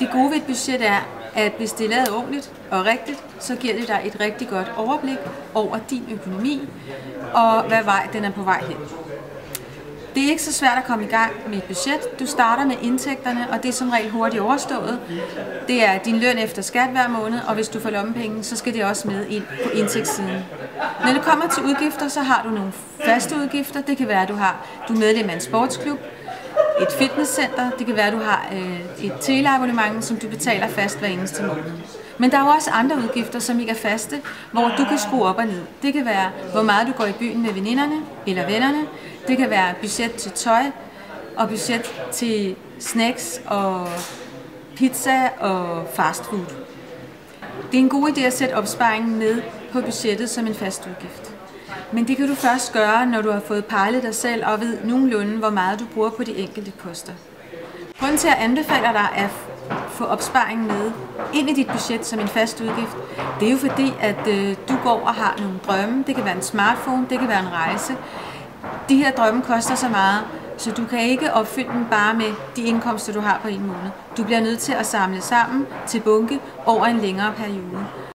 Det gode ved et budget er, at hvis det er lavet ordentligt og rigtigt, så giver det dig et rigtig godt overblik over din økonomi og hvad vej den er på vej hen. Det er ikke så svært at komme i gang med et budget. Du starter med indtægterne, og det er som regel hurtigt overstået. Det er din løn efter skat hver måned, og hvis du får lommepenge, så skal det også med ind på indtægtssiden. Når det kommer til udgifter, så har du nogle faste udgifter. Det kan være, at du er medlem af en sportsklub, et fitnesscenter. Det kan være, at du har et teleabonnement, som du betaler fast hver eneste måned. Men der er jo også andre udgifter, som ikke er faste, hvor du kan skrue op og ned. Det kan være, hvor meget du går i byen med veninderne eller vennerne. Det kan være budget til tøj og budget til snacks og pizza og fast food. Det er en god idé at sætte opsparingen med på budgettet som en fast udgift. Men det kan du først gøre, når du har fået pejlet dig selv og ved nogenlunde, hvor meget du bruger på de enkelte poster. Grunden til at anbefale dig at få opsparingen med ind i dit budget som en fast udgift, det er jo fordi, at du går og har nogle drømme. Det kan være en smartphone, det kan være en rejse. De her drømme koster så meget, så du kan ikke opfylde dem bare med de indkomster, du har på en måned. Du bliver nødt til at samle sammen til bunke over en længere periode.